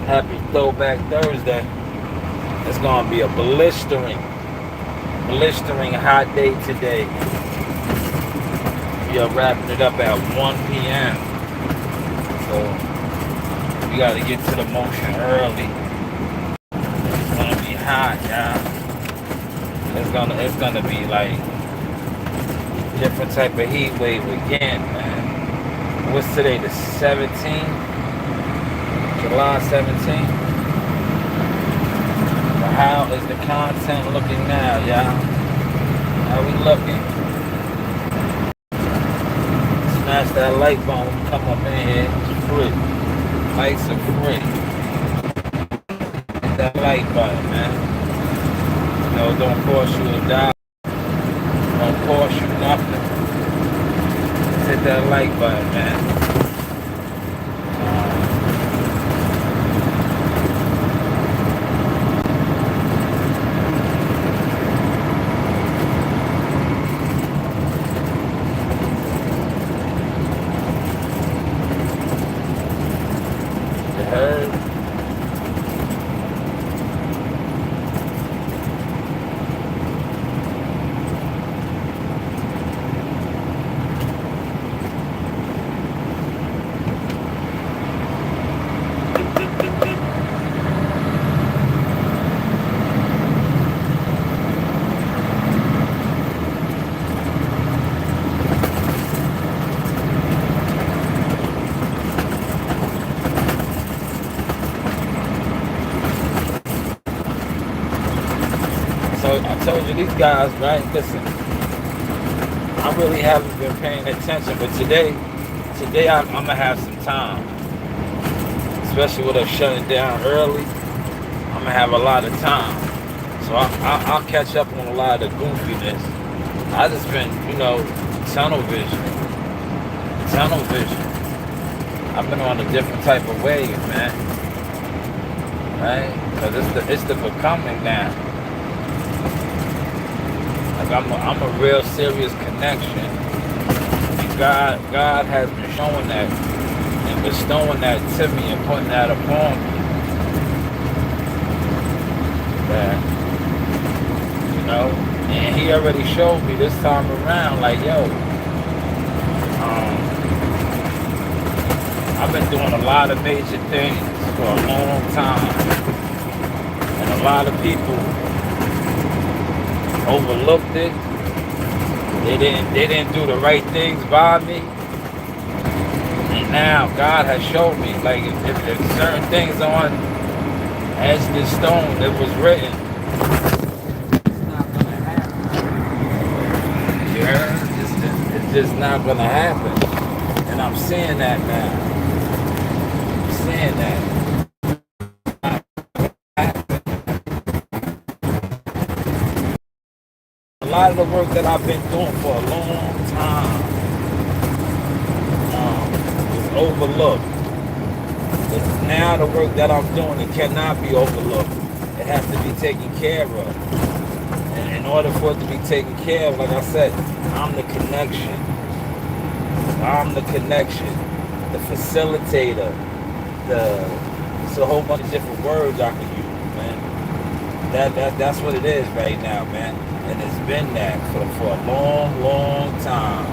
Happy Throwback Thursday. It's gonna be a blistering hot day today. We are wrapping it up at 1 p.m. So we gotta get to the motion early. It's gonna be hot, y'all. It's gonna be like different type of heat wave again, man. What's today? The 17th? July 17th? But how is the content looking now, y'all? How we looking? Smash that like button when you come up in here. It's free. Lights are free. Hit that like button, man. You know, don't cost you a dollar. Don't cost you nothing. Just hit that like button, man. You heard? So I told you these guys, right? Listen, I really haven't been paying attention, but today I'm gonna have some time. Especially with us shutting down early, I'm gonna have a lot of time. So I'll catch up on a lot of the goofiness. I just been, tunnel vision. I've been on a different type of wave, man. Right? Because it's the becoming now. Like I'm a real serious connection. And God has been showing that and bestowing that to me and putting that upon me. That, and he already showed me this time around, like, yo, I've been doing a lot of major things for a long time. And a lot of people overlooked it. They didn't do the right things by me. And now God has showed me, like, if certain things aren't as the stone that was written, it's not gonna happen. You heard? It's just not gonna happen. And I'm seeing that now. I'm seeing that. A lot of the work that I've been doing for a long time was overlooked. But now the work that I'm doing, it cannot be overlooked. It has to be taken care of. And in order for it to be taken care of, like I said, I'm the connection. The facilitator. It's a whole bunch of different words I can use, man. That's what it is right now, man. And it's been that for a long time.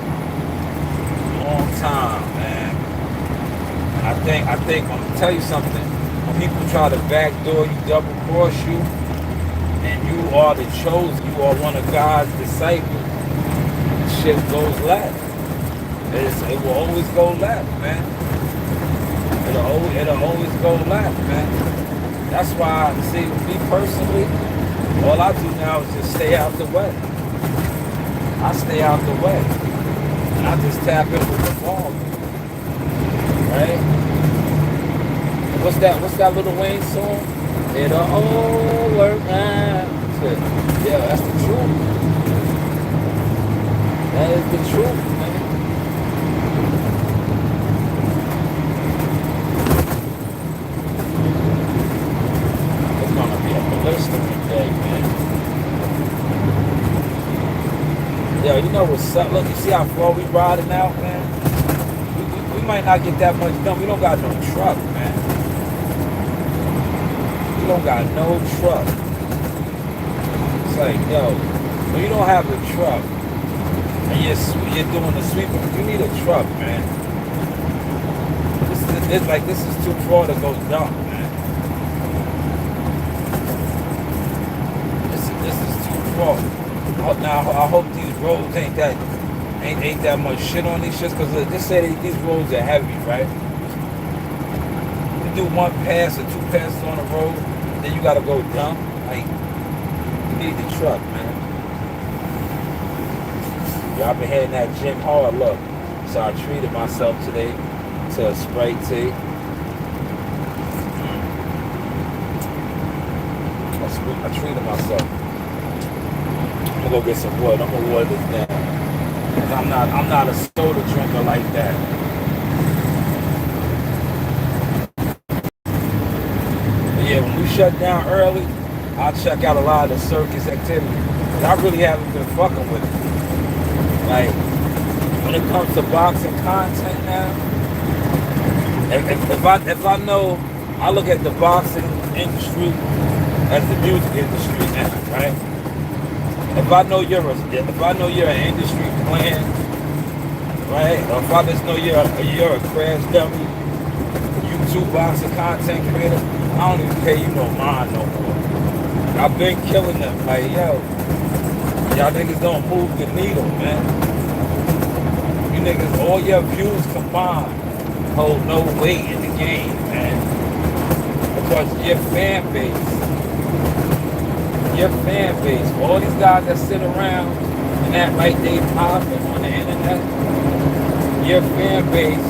Long time, man. And I think I'm gonna tell you something. When people try to backdoor you, double cross you, and you are the chosen, you are one of God's disciples, shit goes left. It will always go left, man. It'll always go left, man. That's why, see, me personally, all I do now is just stay out the way. I stay out the way. And I just tap in with the ball. Right? What's that Lil Wayne song? It'll all work out. Yeah, that's the truth. That is the truth, man. It's gonna be a blistering day, man. Yo, you know what's up? Look, you see how far we riding out, man? We might not get that much done. We don't got no truck, man. got no truck. It's like, yo, when you don't have a truck and you're doing the sweeping, you need a truck, man. This is too far to go dump, man. This is too far. Now I hope these roads ain't that much shit on these shits, because just say these roads are heavy, right? You do one pass or two passes on the road, then you gotta go dump. Like, you need the truck, man. Y'all been hitting that gym hard, look. So I treated myself today to a Sprite tea. I treated myself. I'm gonna go get some wood. I'm gonna water this down. Cause I'm not a soda drinker like that. But yeah, when we shut down early, I'll check out a lot of the circus activity. Cause I really haven't been fucking with it. Like, when it comes to boxing content now, if I know, I look at the boxing industry as the music industry now, right? If I know you're an industry plan, right? Or if I just know you're a crash dummy, YouTube boxing content creator, I don't even pay you no mind no more. I've been killing them. Like, yo, y'all niggas don't move the needle, man. You niggas, all your views combined hold no weight in the game, man. Because your fan base, all these guys that sit around and act like they popping on the internet, your fan base,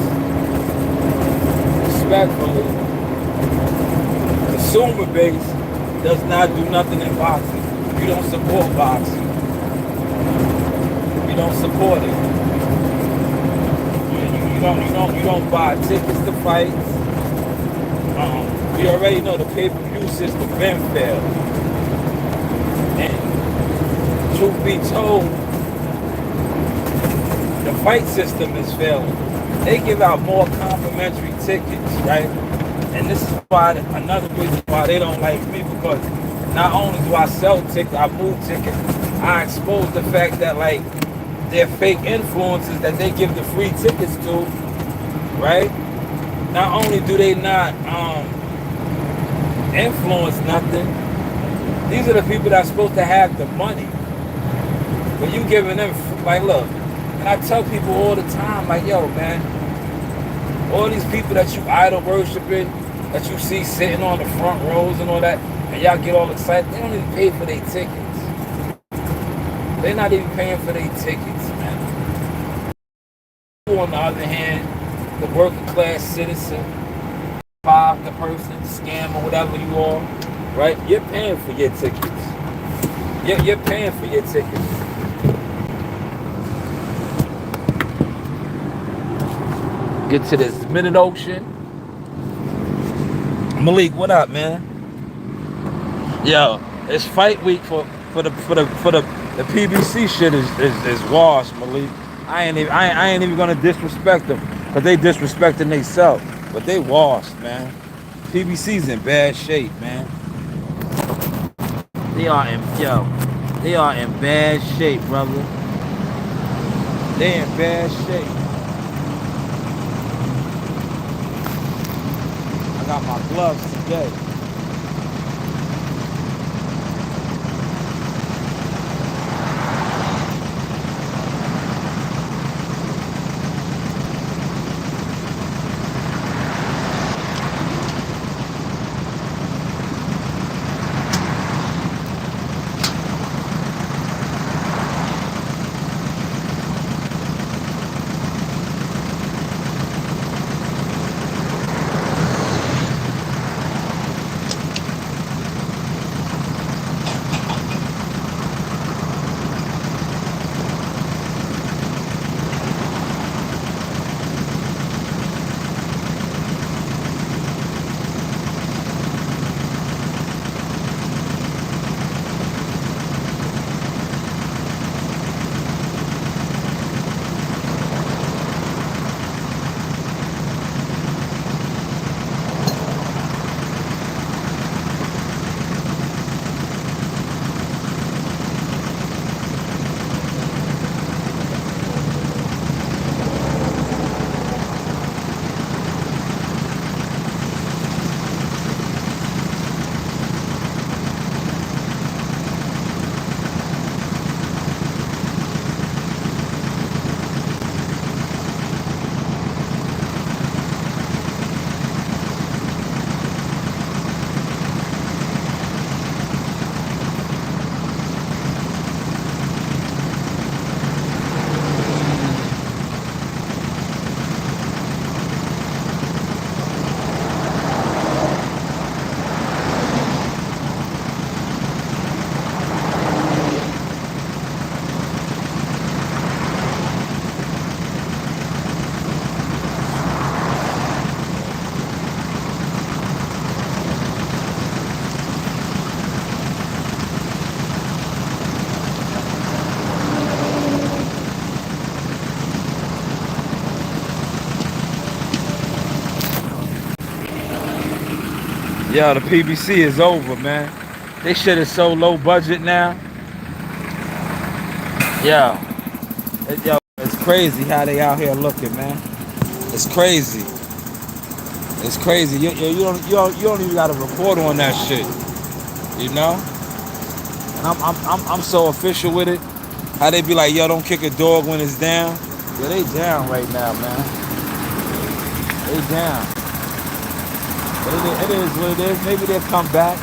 respectfully, consumer base, does not do nothing in boxing. You don't support boxing. You don't support it. You don't buy tickets to fights. We already know the pay-per-view system been failed. And truth be told, the fight system is failing. They give out more complimentary tickets, right? And this is why, another reason why they don't like me, because not only do I sell tickets, I move tickets, I expose the fact that, like, they're fake influencers that they give the free tickets to, right? Not only do they not influence nothing, these are the people that's supposed to have the money. But you giving them, like, look, and I tell people all the time, like, yo, man, all these people that you idol worshiping, that you see sitting on the front rows and all that, and y'all get all excited, they don't even pay for their tickets. They're not even paying for their tickets, man. On the other hand, the working class citizen, the person, scam or whatever you are, right? You're paying for your tickets. You're paying for your tickets. Get to this mid-ocean. Malik, what up, man? Yo, it's fight week for the PBC shit is washed, Malik. I ain't even gonna disrespect them, because they disrespecting themselves. But they washed, man. PBC's in bad shape, man. They are in bad shape, brother. They in bad shape. I got my gloves today. Yo, the PBC is over, man. This shit is so low budget now. Yo, it's crazy how they out here looking, man. It's crazy. It's crazy. You don't even got to report on that shit. You know? And I'm so official with it. How they be like, yo, don't kick a dog when it's down. Yeah, they down right now, man. They down. But it is what it is. Maybe they'll come back.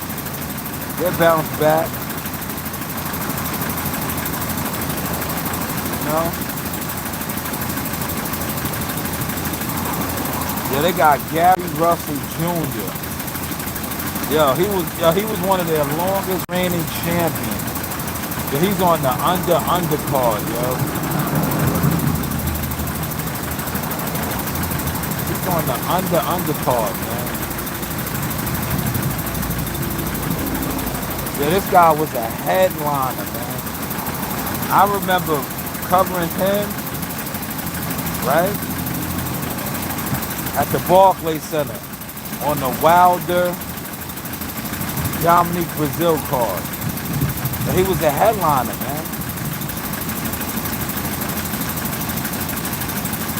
They'll bounce back. You know? Yeah, they got Gary Russell Jr. He was one of their longest reigning champions. Yo, he's on the undercard, yo. He's on the undercard, man. Yeah, this guy was a headliner, man. I remember covering him, right? At the Barclays Center on the Wilder Dominique Brazil card. But he was a headliner, man.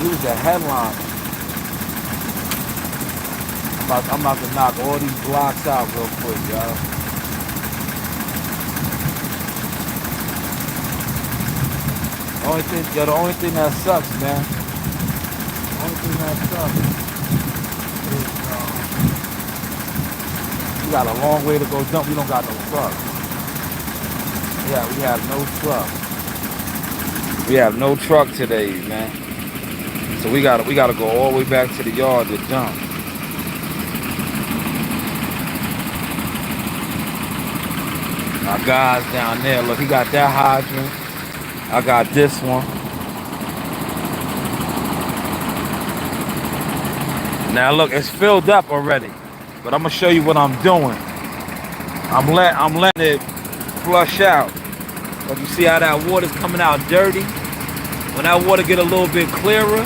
He was a headliner. I'm about to knock all these blocks out real quick, y'all. The only thing that sucks, man. The only thing that sucks is we got a long way to go dump. We don't got no truck. Yeah, we have no truck. We have no truck today, man. So we gotta go all the way back to the yard to dump. My guy's down there. Look, he got that hydrant. I got this one. Now look, it's filled up already. But I'm gonna show you what I'm doing. I'm letting it flush out. But you see how that water's coming out dirty? When that water get a little bit clearer,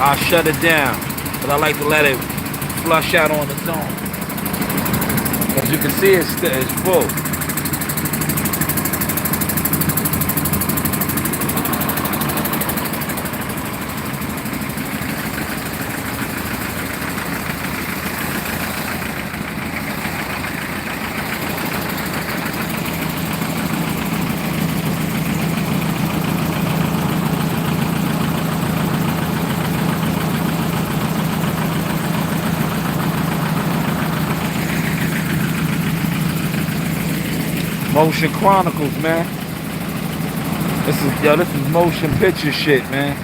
I'll shut it down. But I like to let it flush out on its own. As you can see, it's full. Motion Chronicles, man. This is motion picture shit, man.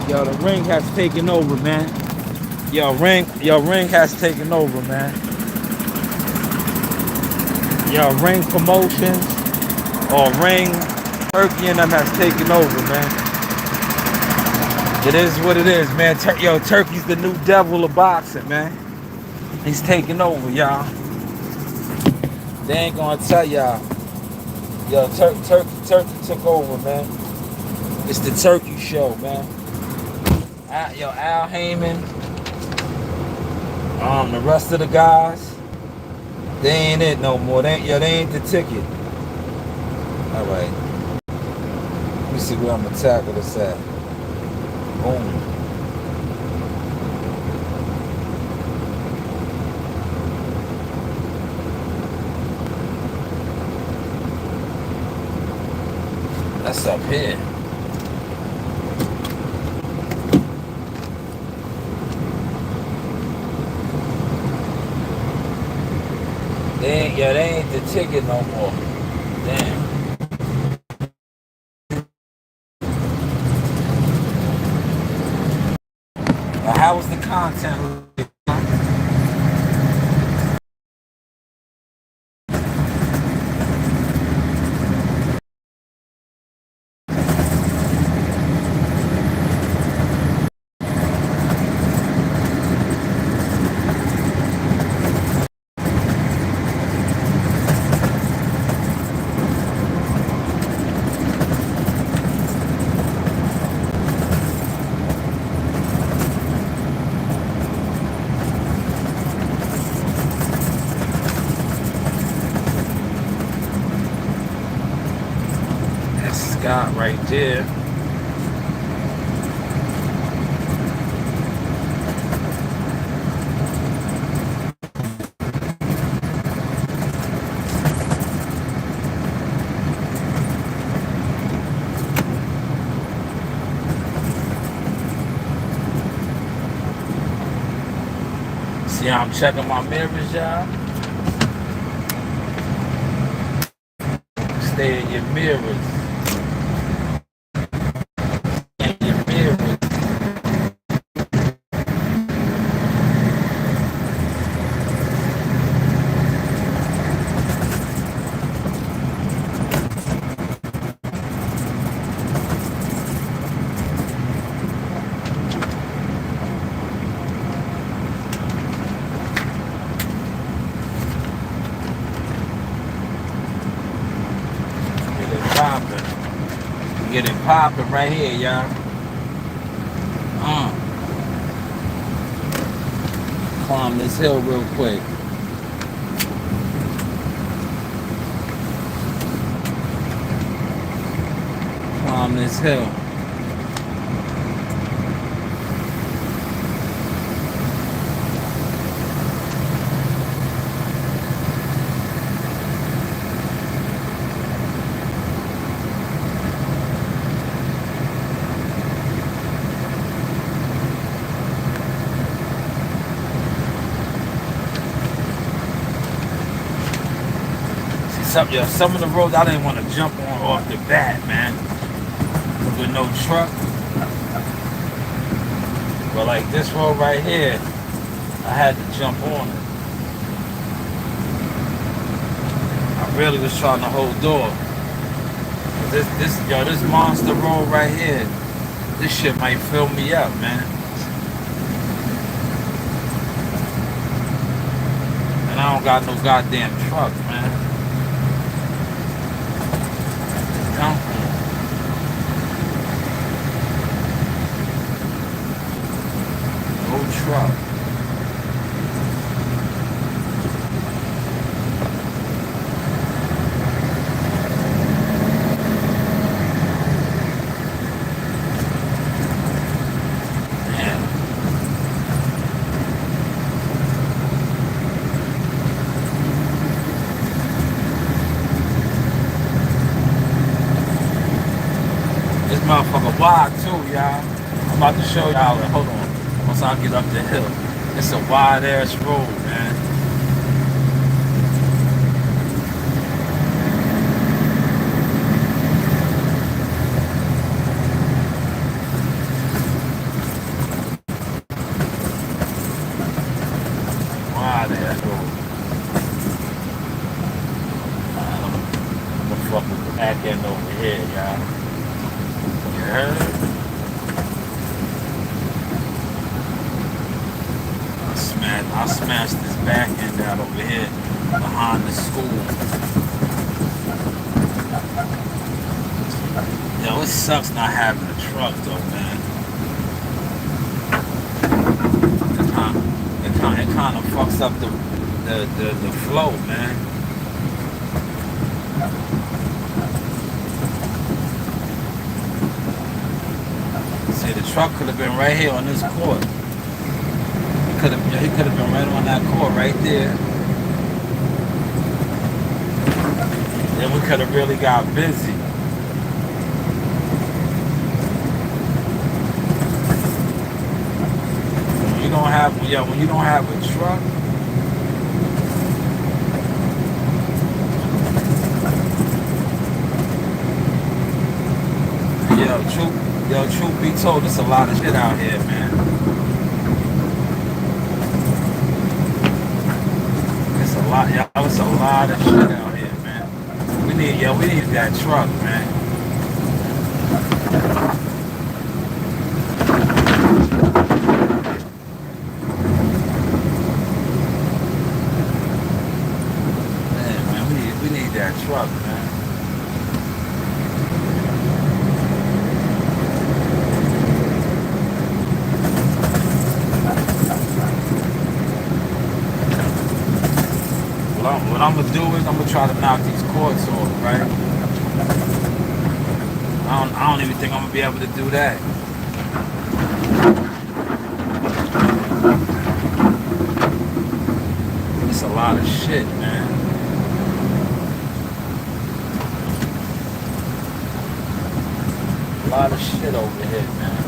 Yo, the ring has taken over, man. Ring has taken over, man. Yo, ring promotions or ring turkey and them has taken over, man. It is what it is, man. Turkey's the new devil of boxing, man. He's taking over, y'all. They ain't gonna tell y'all. Yo, Turkey took over, man. It's the Turkey show, man. Al Heyman, the rest of the guys, they ain't it no more. They ain't the ticket. All right. Let me see where I'm gonna tackle this at. Boom. That's up here. They ain't the ticket no more. Damn. How was the content? Scott right there. See how I'm checking my mirrors, y'all? Stay in your mirrors. Get it popping right here, y'all. Climb this hill real quick. Climb this hill. Some of the roads I didn't want to jump on off the bat, man. With no truck. But like this road right here, I had to jump on it. I really was trying to hold door. This monster road right here, this shit might fill me up, man. And I don't got no goddamn truck, man. Truck. This motherfucker wide too, y'all. I'm about to show y'all. Hold on. Once I get up the hill, it's a wide ass road, man. heard? I smashed this back end out over here behind the school. Yo, it sucks not having a truck though, man. It kind of fucks up the flow, man. See, the truck could have been right here on this court. He could have been right on that court right there. Then we could have really got busy. When you don't have a truck, truth be told, there's a lot of shit out here, man. It's a lot of shit out here, man. We need that truck, man. Man, we need that truck, man. What I'm gonna do is I'm gonna try to knock these cords off, right? I don't even think I'm gonna be able to do that. It's a lot of shit, man. A lot of shit over here, man.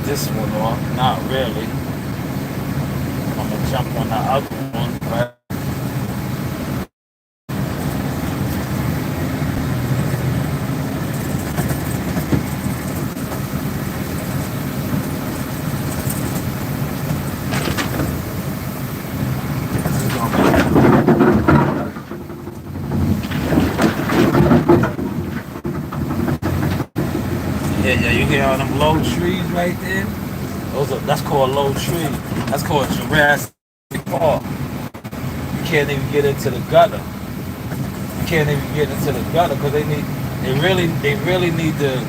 This one off, not really. I'm gonna jump on the other one, right? Yeah, you hear all them low trees right there? That's called low tree. That's called Jurassic Park. You can't even get into the gutter. You can't even get into the gutter because they really need to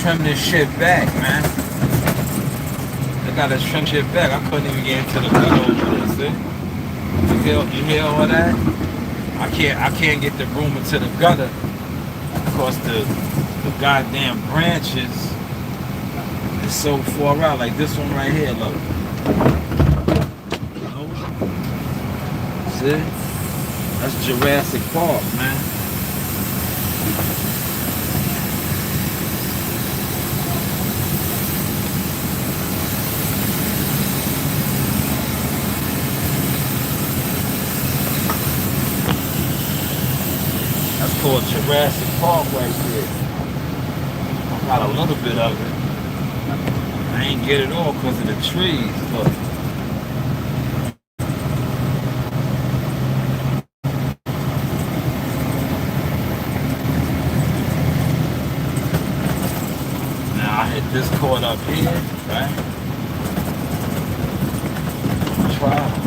trim this shit back, man. They gotta trim shit back. I couldn't even get into the gutter over there, see? You hear all that? I can't get the room into the gutter because the goddamn branches is so far out. Like this one right here, look. See? That's Jurassic Park, man. That's called Jurassic Park right there. Got a little bit of it. I ain't get it all because of the trees, but now I hit this cord up here, right? Try.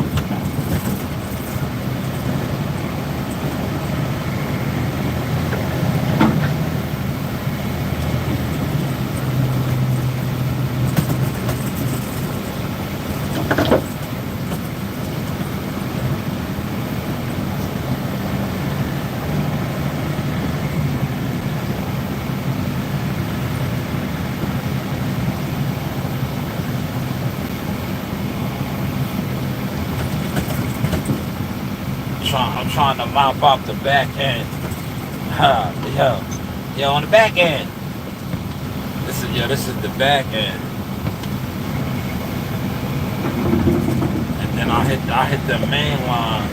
I'm trying to mop out the back end. Yo, on the back end. This is the back end. And then I hit the main line.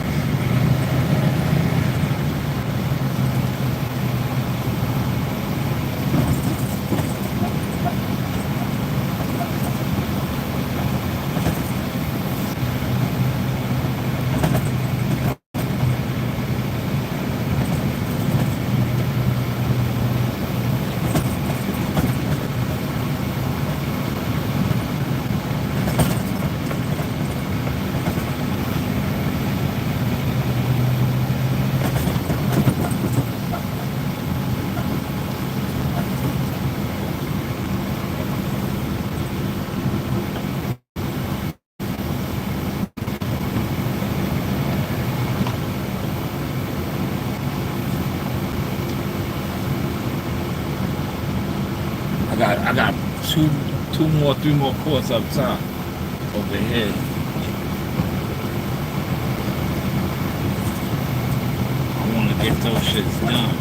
I got three more courts up top over here. I want to get those shits done.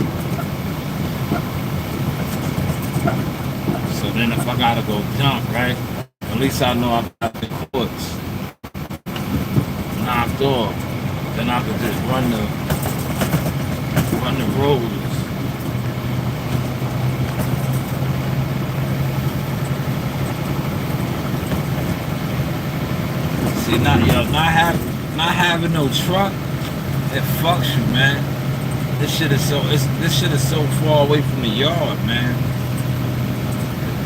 So then if I gotta go dump, right? At least I know I got the courts knocked off. Then I can just run the roads. See, not having no truck, it fucks you, man. This shit is so far away from the yard, man.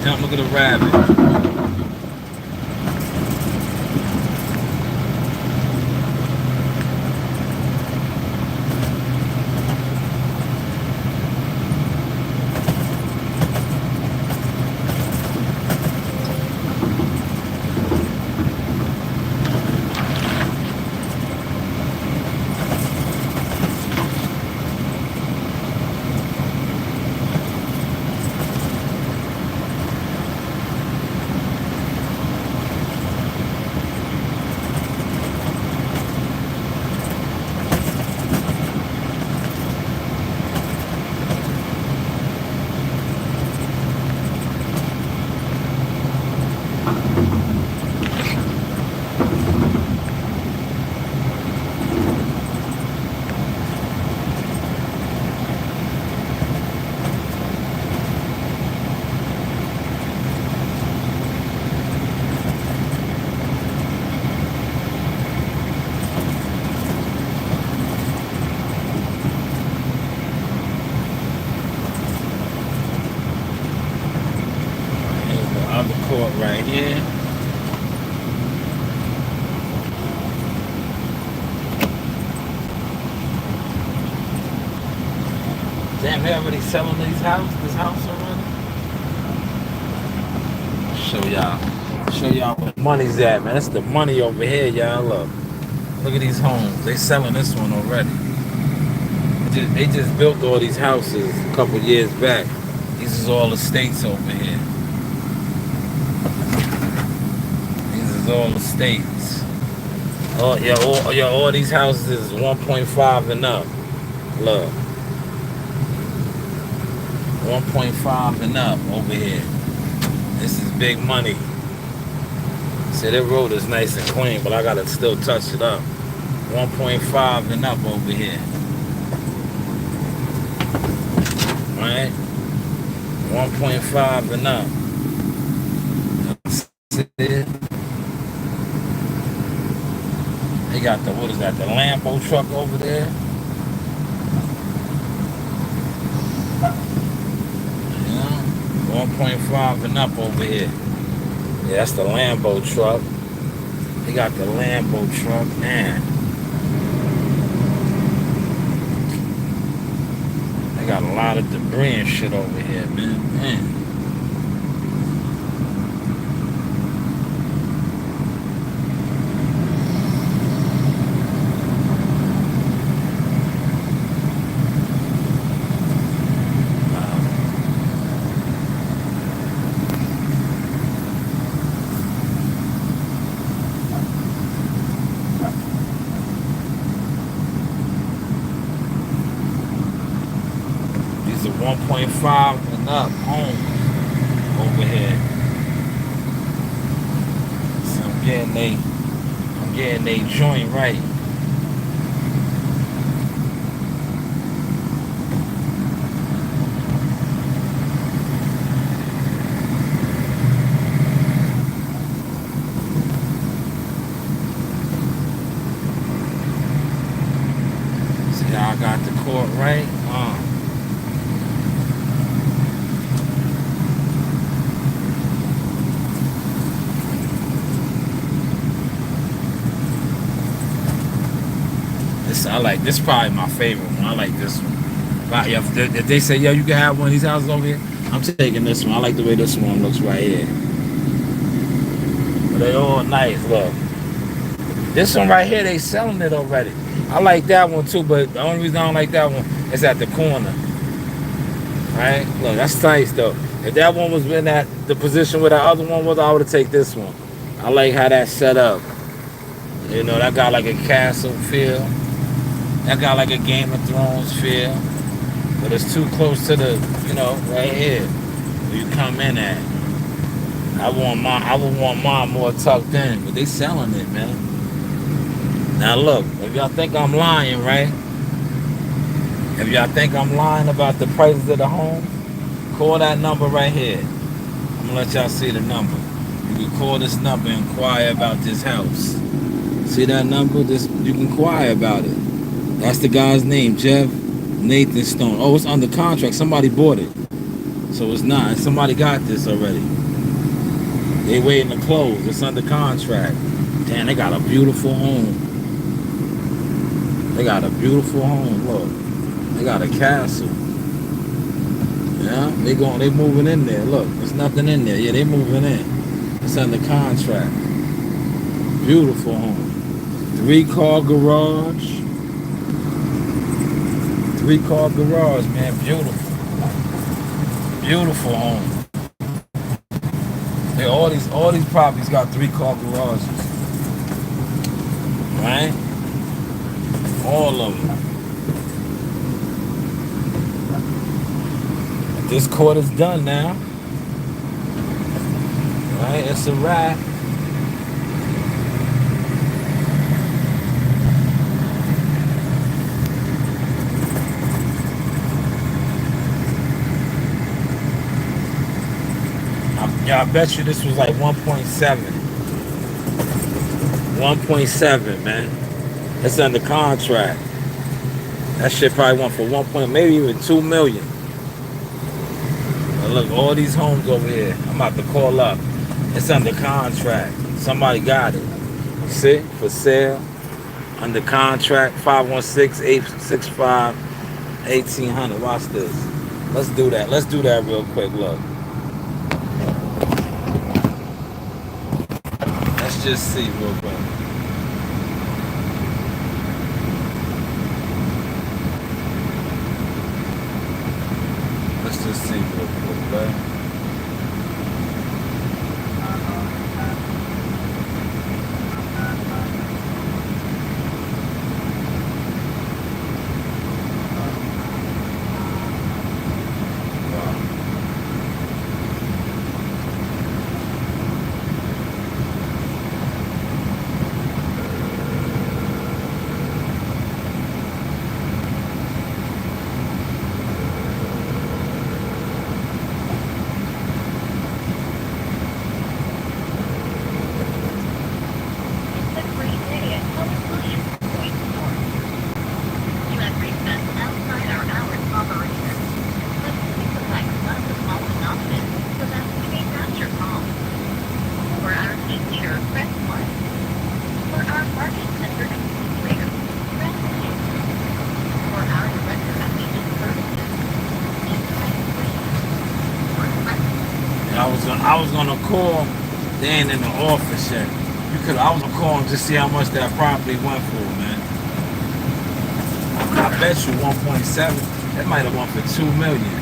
Damn, look at the rabbit. Court right here. Damn, they already selling this house already? Show y'all where the money's at, man. That's the money over here, y'all. Look at these homes. They selling this one already. They just built all these houses a couple years back. These is all estates over here. All the states. Oh yeah, all these houses is 1.5 and up. Look, 1.5 and up over here. This is big money. See, that road is nice and clean, but I gotta still touch it up. 1.5 and up over here. Right? 1.5 and up. See? They got the, what is that, the Lambo truck over there? Yeah, 1.5 and up over here. Yeah, that's the Lambo truck. They got the Lambo truck, man. They got a lot of debris and shit over here, man. 1.5 and up homes over here. So I'm getting they joint right. See how I got the court right? I like this. Probably my favorite one. I like this one. But if they say, yo, you can have one of these houses over here, I'm taking this one. I like the way this one looks right here. But they all nice. Look, this one right here, they selling it already. I like that one too, but the only reason I don't like that one is at the corner. Right? Look, that's nice though. If that one was in the position where the other one was, I would have taken this one. I like how that's set up. You know, that got like a castle feel. That got like a Game of Thrones feel, but it's too close to the, you know, right here where you come in at. I would want mine more tucked in, but they selling it, man. Now look, if y'all think I'm lying, right? If y'all think I'm lying about the prices of the homes, call that number right here. I'm gonna let y'all see the number. You can call this number and inquire about this house. See that number? You can inquire about it. That's the guy's name, Jeff Nathan Stone. Oh, it's under contract. Somebody bought it. So it's not. Somebody got this already. They waiting to close. It's under contract. Damn, they got a beautiful home. They got a beautiful home. Look. They got a castle. Yeah, they moving in there. Look, there's nothing in there. Yeah, they moving in. It's under contract. Beautiful home. 3-car garage. 3-car garage, man. Beautiful. Beautiful home. Yeah, all these properties got 3-car garages. Right? All of them. This court is done now. Right? It's a wrap. Yeah, I bet you this was like 1.7. 1.7, man. It's under contract. That shit probably went for 1. Maybe even 2 million. But look, all these homes over here. I'm about to call up. It's under contract. Somebody got it. See? For sale. Under contract. 516-865-1800. Watch this. Let's do that. Let's do that real quick. Look. Let's just see real quick. Let's just see real quick, right? I was gonna call Dan in the office yet. I was gonna call him to see how much that property went for, man. I bet you 1.7. That might have went for 2 million.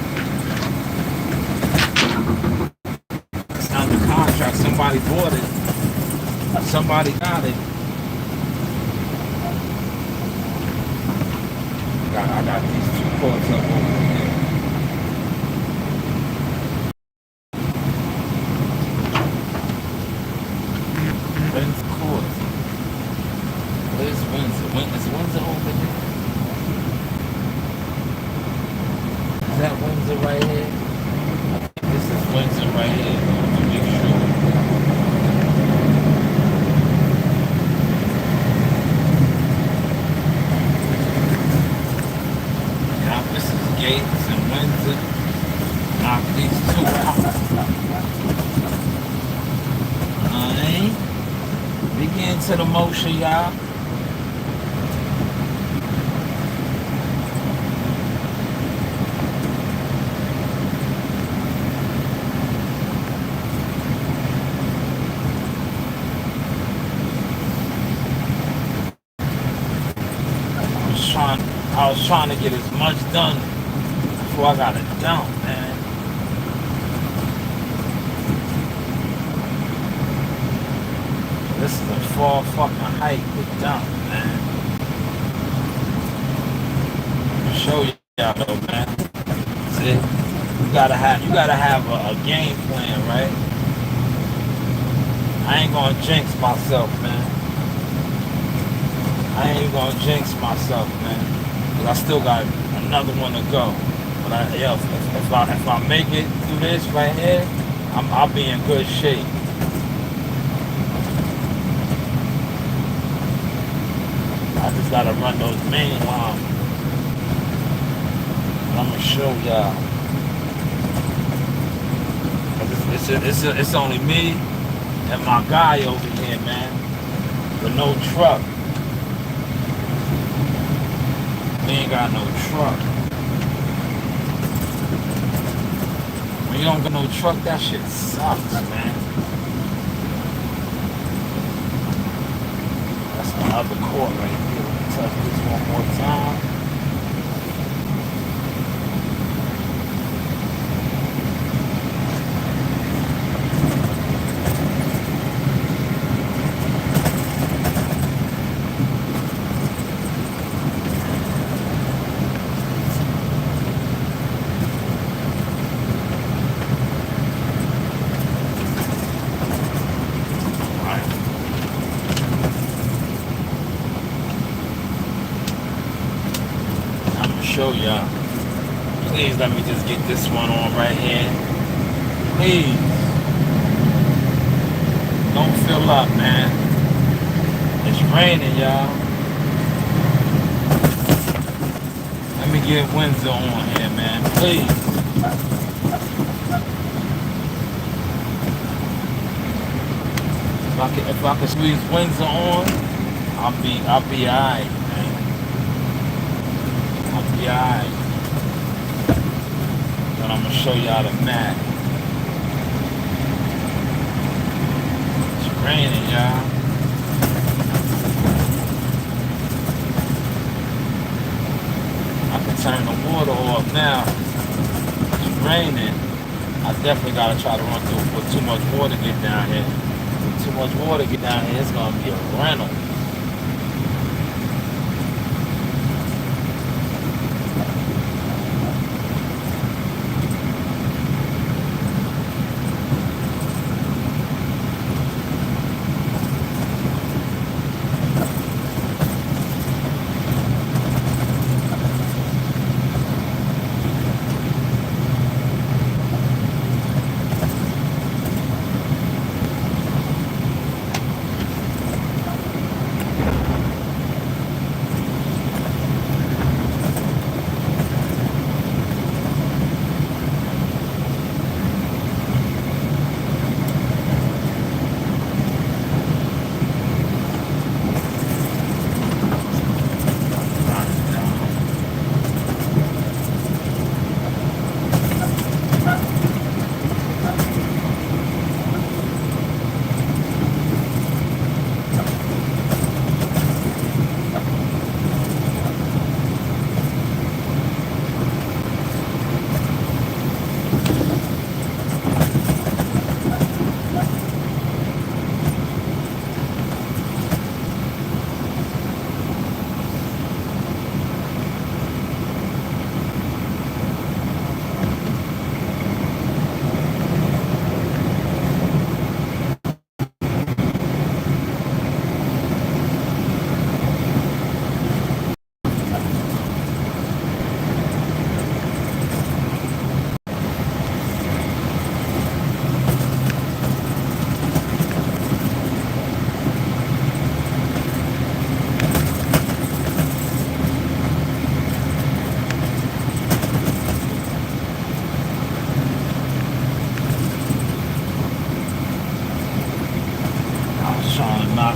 It's under contract. Somebody bought it. Somebody got it. I got these 2 courts up over here. Windsor right here? This is Windsor right here. To make sure. Yeah, this is Gates and Windsor. Knock these two out. Alright. We get into the motion, y'all. I was trying to get as much done before I got it done, man. This is a far fucking hike to dump, man. I'll show y'all though, man. See, you gotta have a game plan, right? I ain't gonna jinx myself, man. I ain't gonna jinx myself, man. Cause I still got another one to go. But if I make it through this right here, I'll be in good shape. I just gotta run those main lines. And I'm gonna show y'all. It's only me and my guy over here, man. With no truck. We ain't got no truck. When you don't got no truck, that shit sucks, man. That's the other court right here. Let me touch this one more time. Show y'all. Please let me just get this one on right here. Please. Don't fill up, man. It's raining, y'all. Let me get Windsor on here, man. Please. If I can squeeze Windsor on, I'll be alright. Alright. Then I'm gonna show y'all the map. It's raining, y'all. I can turn the water off now. It's raining. I definitely gotta try to run through before too much water get down here. When too much water get down here, it's gonna be a rental.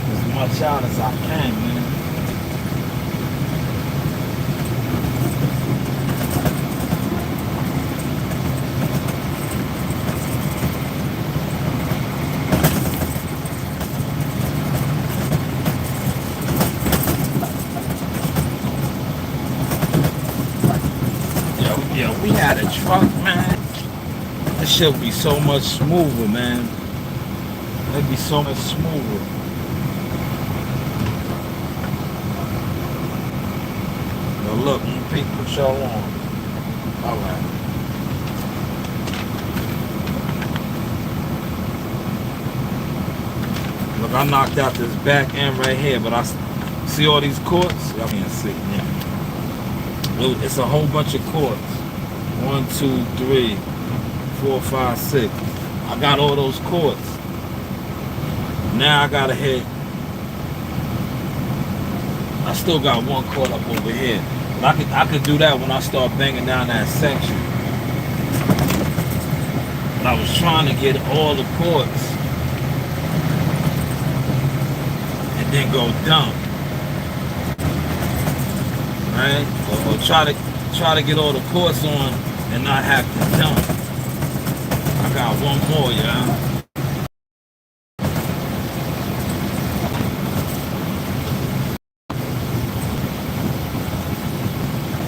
as much out as I can, man. Yo, we had a truck, man. This shit would be so much smoother, man. It'd be so much smoother. Now look, you people show on. Alright. Look, I knocked out this back end right here, but I see all these cords? Y'all can't see, yeah. It's a whole bunch of cords. 1, 2, 3, 4, 5, 6. I got all those cords. Now I gotta hit. I still got one cord up over here. But I could do that when I start banging down that section. But I was trying to get all the cords and then go dump. Right? Or try to get all the cords on and not have to dump. I got one more, yeah.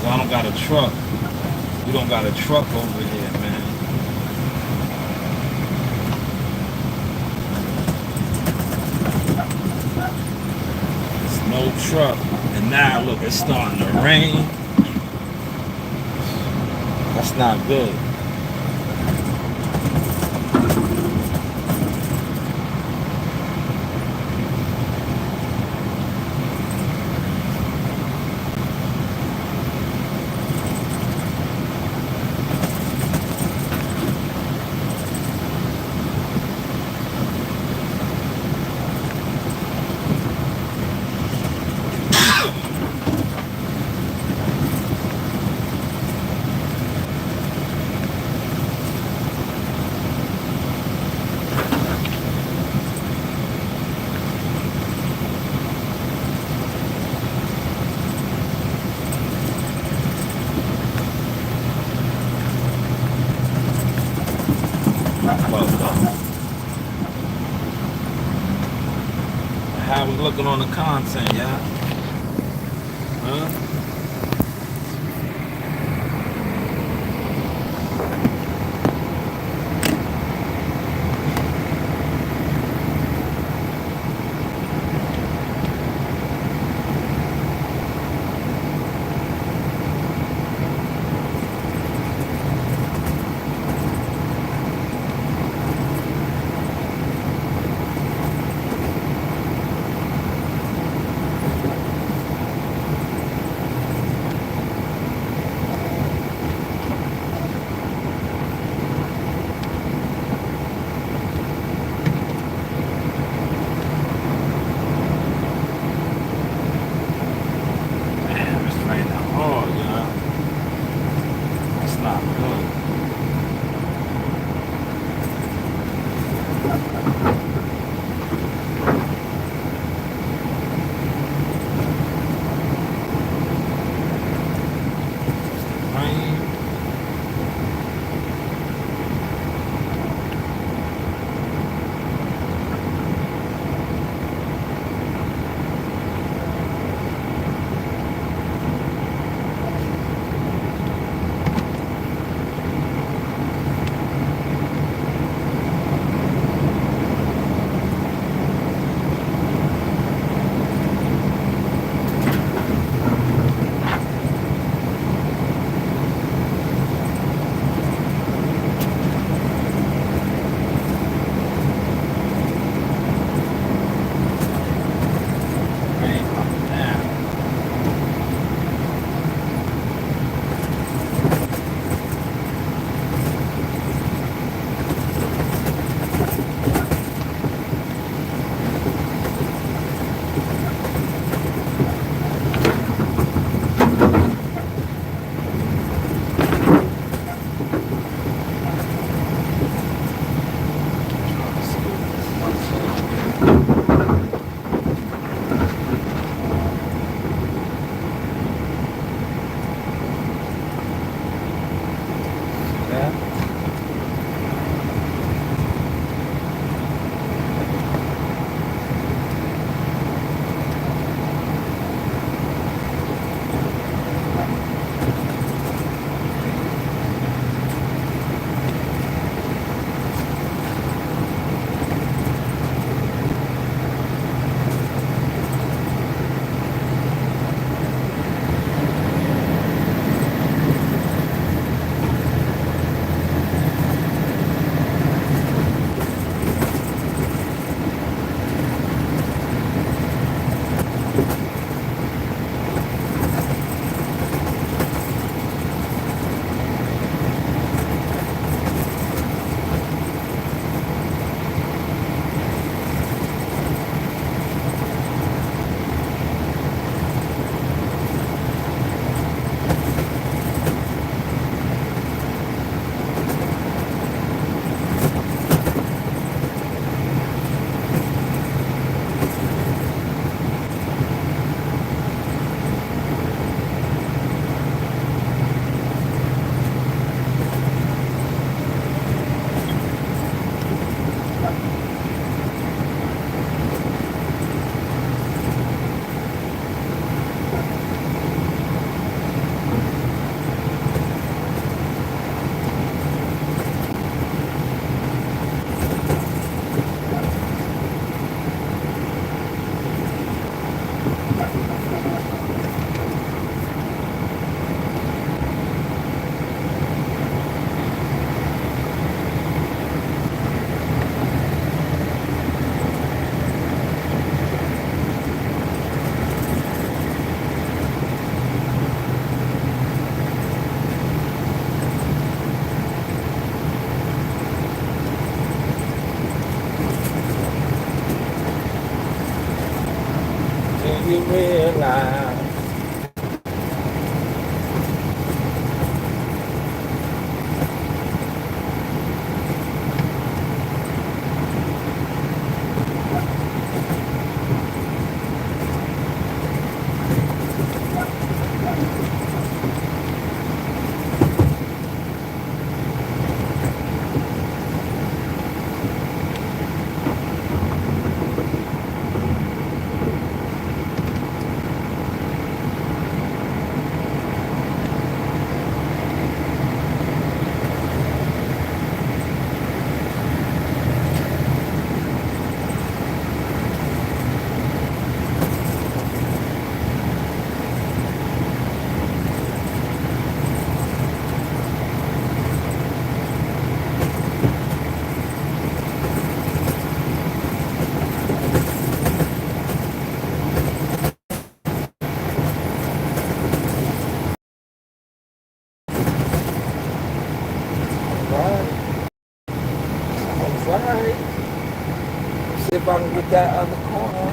I don't got a truck. You don't got a truck over here, man. There's no truck. And now look, it's starting to rain. That's not good. How we looking on the content, y'all? Huh? cloud. Alright. See if I can get that other corner.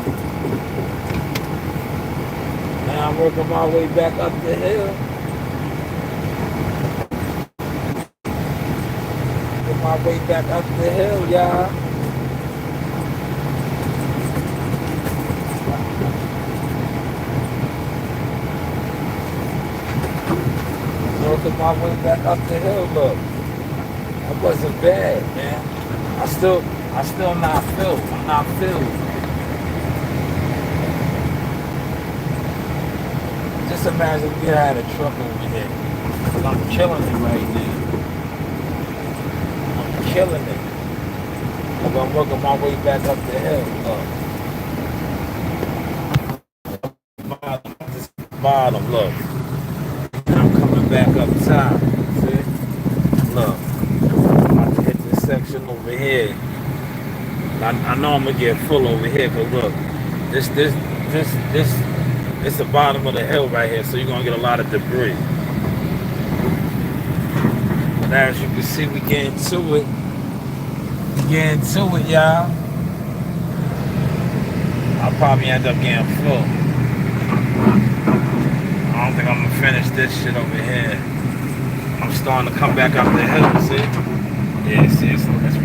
Now I'm working my way back up the hill. Working my way back up the hill, y'all. Working my way back up the hill, look. That wasn't bad, man. I still not filled. I'm not filled. Just imagine if we had a truck over here. Cause I'm killing it right now. I'm killing it. Cause I'm working my way back up the hill. Look. This bottom, look. And I'm coming back up top. See? Look. Section over here. I know I'm gonna get full over here, but look, this it's the bottom of the hill right here, so you're gonna get a lot of debris. And as you can see, we getting to it. We getting to it, y'all. I'll probably end up getting full. I don't think I'm gonna finish this shit over here. I'm starting to come back up the hill, see? Yeah, it's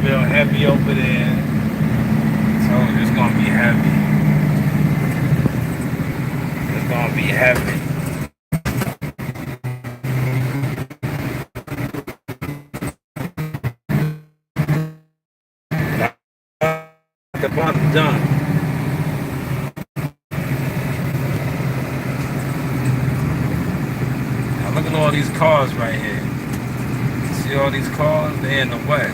real heavy over there. So it's gonna be heavy. It's gonna be heavy. The bottom done. Now look at all these cars right here. See all these cars? They're in the way.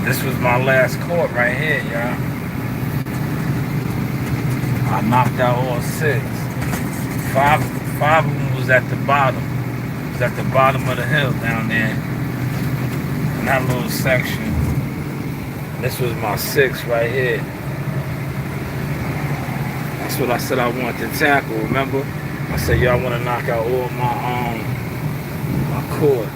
This was my last court right here, y'all. I knocked out all 6. Five of them was at the bottom. It was at the bottom of the hill down there. In that little section. This was my 6 right here. That's what I said I wanted to tackle, remember? I said, y'all want to knock out all my courts.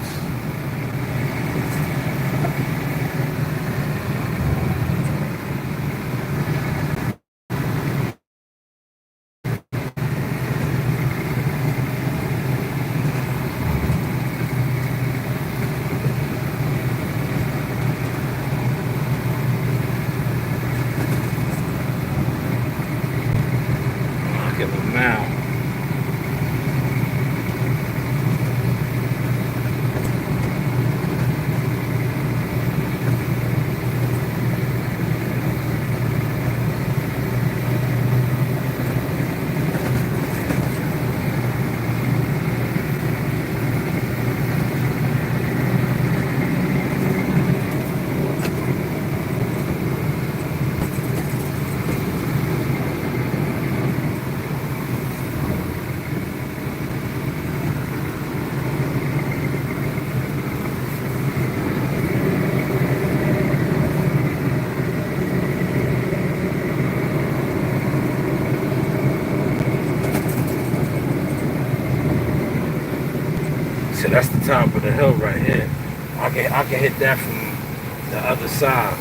top of the hill right here. I can hit that from the other side.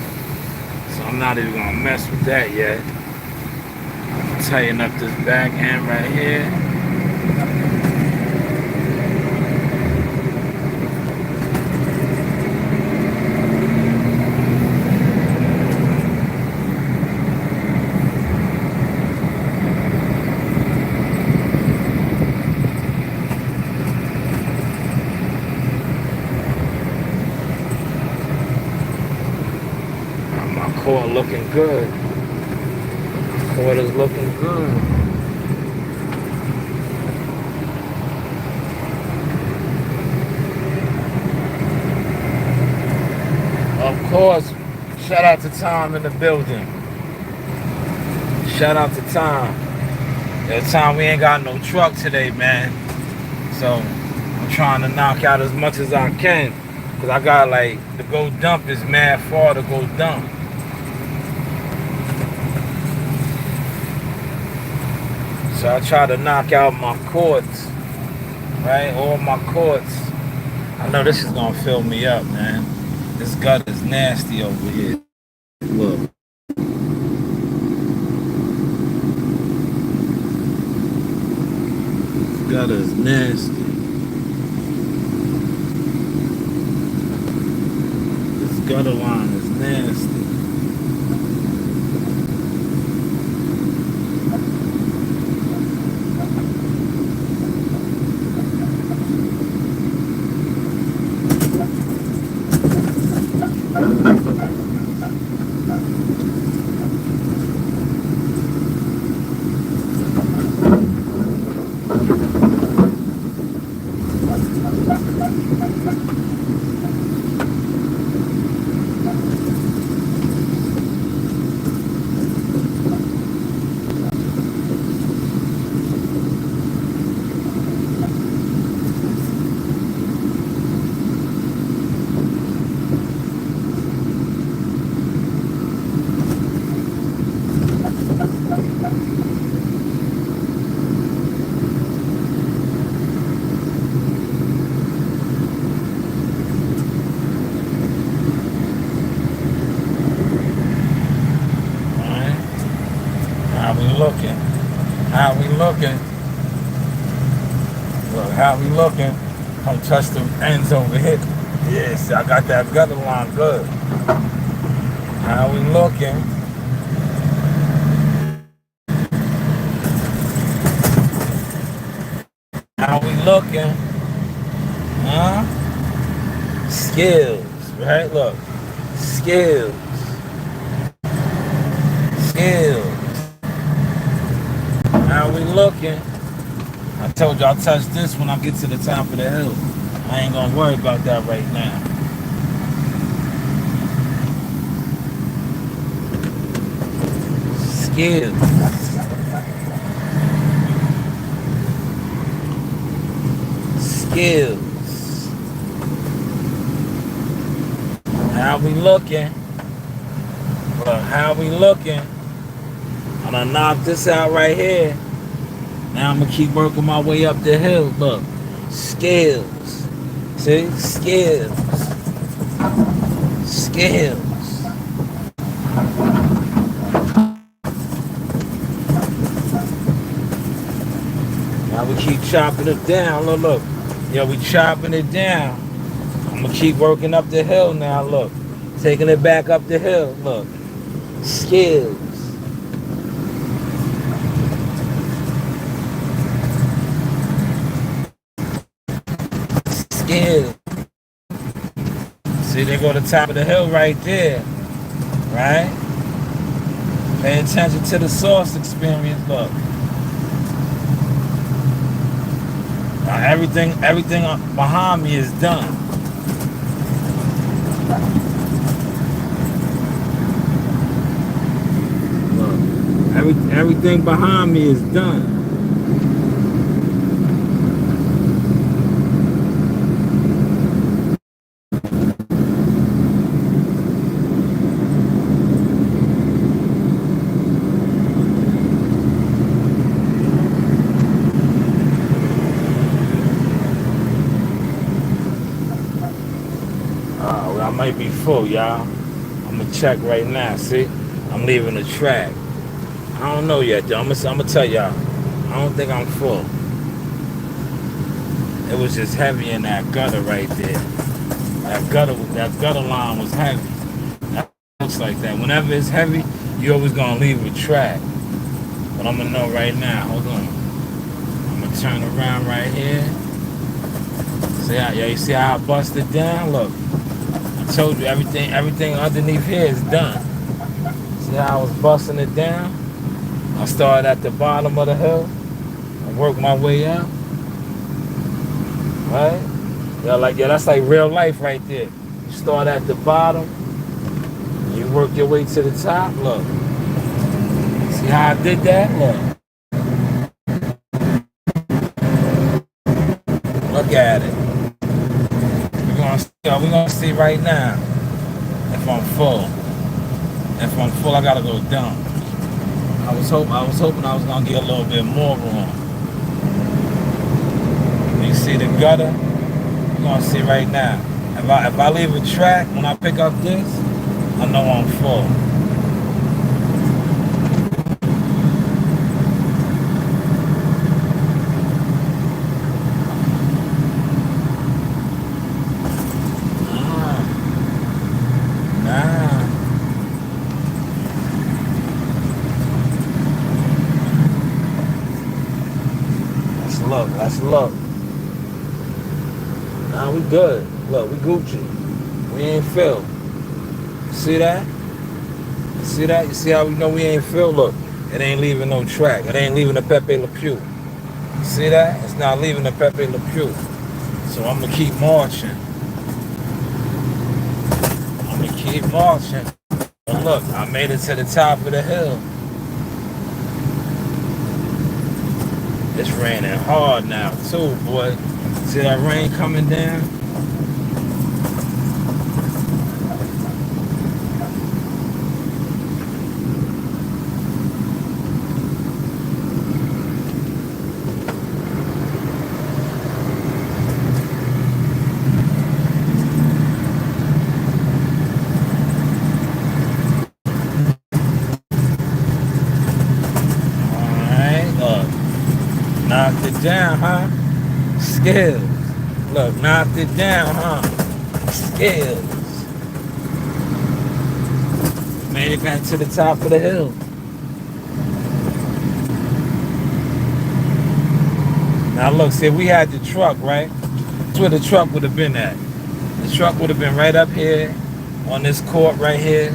So I'm not even gonna mess with that yet. Tighten up this back end right here. Cord looking good. Cord is looking good. Of course, shout out to Tom in the building. Shout out to Tom. That time we ain't got no truck today, man. So I'm trying to knock out as much as I can. Cause I got like, to go dump is mad far to go dump. So I try to knock out my cords, right? All my cords. I know this is gonna fill me up, man. This gut is nasty over here. Look. This gut is nasty. This gutter line is nasty. How we looking? Look, how we looking? Don't touch the ends over here. Yes, I got that gutter line good. How we looking? How we looking? Huh? Skills, right? Look, skills. Skills. How we looking? I told you I'll touch this when I get to the top of the hill. I ain't gonna worry about that right now. Skills. Skills. How we looking? Look, how we looking? I'm gonna knock this out right here. Now I'm gonna keep working my way up the hill. Look, skills. See, skills. Skills. Now we keep chopping it down. Look, look. Yeah, we chopping it down. I'm gonna keep working up the hill now. Look, taking it back up the hill. Look, skills. Skills. See, they go to the top of the hill right there, right? Pay attention to the source experience. Look, now everything behind me is done. Look, everything behind me is done. I might be full, y'all. I'm gonna check right now. See, I'm leaving the track. I don't know yet, though. I'm gonna tell y'all. I don't think I'm full. It was just heavy in that gutter right there. That gutter line was heavy. That looks like that. Whenever it's heavy, you always gonna leave a track. But I'm gonna know right now. Hold on. I'm gonna turn around right here. See how, yeah, you see how I busted down? Look, I told you everything underneath here is done. See how I was busting it down? I started at the bottom of the hill and worked my way up. Right? Yeah, that's like real life right there. You start at the bottom, you work your way to the top. Look. See how I did that? Look at it. We're gonna see right now if I'm full. If I'm full, I gotta go dump. I was hoping I was gonna get a little bit more room. You see the gutter? We're gonna see right now. If I leave a track when I pick up this, I know I'm full. Let's look. Nah, we good. Look, we Gucci. We ain't filled. See that? See that? You see how we know we ain't filled? Look, it ain't leaving no track. It ain't leaving the Pepe Le Pew. See that? It's not leaving the Pepe Le Pew. So I'm gonna keep marching. But look, I made it to the top of the hill. It's raining hard now too, boy. See that rain coming down? Knocked it down, huh? Skills. Look, knocked it down, huh? Skills. Made it back to the top of the hill. Now look, see, we had the truck, right? That's where the truck would have been at. The truck would have been right up here on this court right here.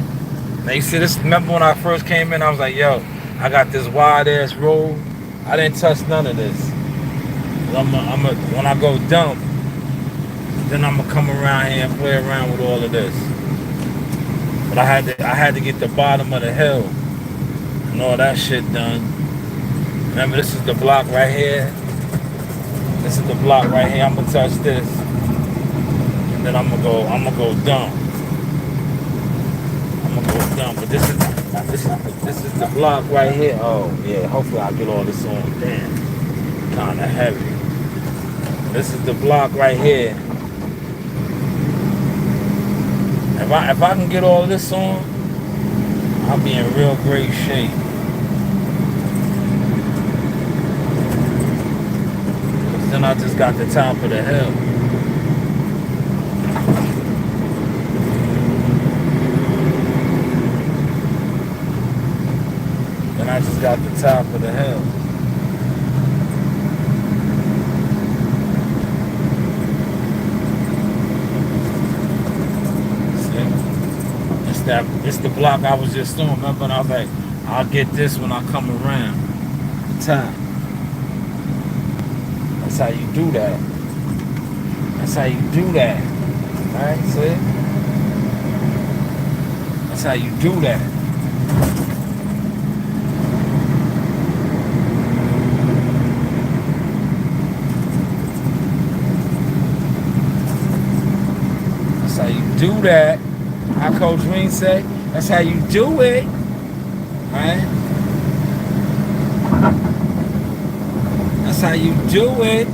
Now you see this, remember when I first came in, I was like, yo, I got this wide ass road. I didn't touch none of this. When I go dump, then I'm gonna come around here and play around with all of this. But I had to get the bottom of the hill and all that shit done. Remember, this is the block right here. This is the block right here. I'm gonna touch this, and then I'm gonna go dump. But this is the block right here. Oh yeah, hopefully I'll get all this on. Damn, kinda heavy. This is the block right here. If I can get all this on, I'll be in real great shape. Then I just got the top of the hill. I just got the top of the hill. See? It's the block I was just on. Remember, and I was like, I'll get this when I come around the top. That's how you do that. That's how you do that. Alright, see? That's how you do that. That's how you do that. How Coach Green say, that's how you do it. Right? That's how you do it.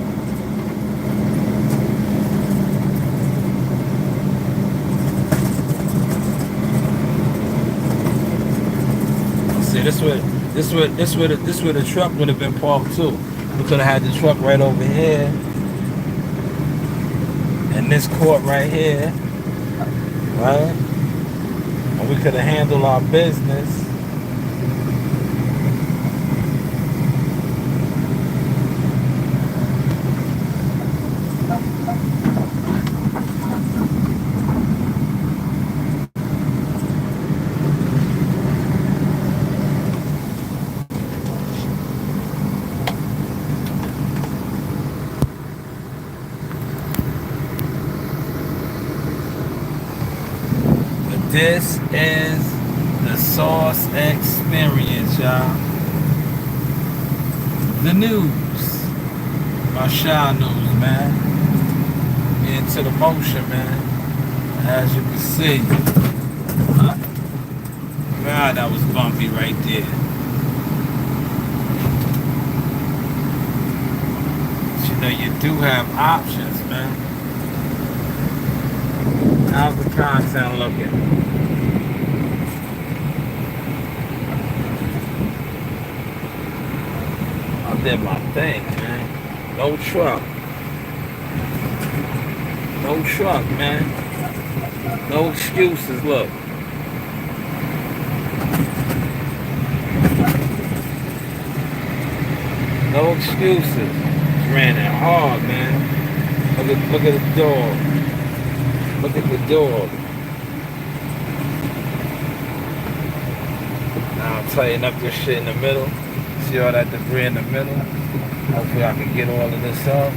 where the truck would have been parked too. We could have had the truck right over here, in this court right here, right? And we could have handled our business. This is the Sauce Experience, y'all. The news. My Shanewz, man. Into the motion, man. As you can see. God, that was bumpy right there. But you know, you do have options, man. How's the content looking? I did my thing, man. No truck. No truck, man. No excuses, look. No excuses. Ran it hard, man. Look at the dog. Look at the dog. Now I'll tighten up this shit in the middle. See all that debris in the middle? Hopefully I can get all of this up.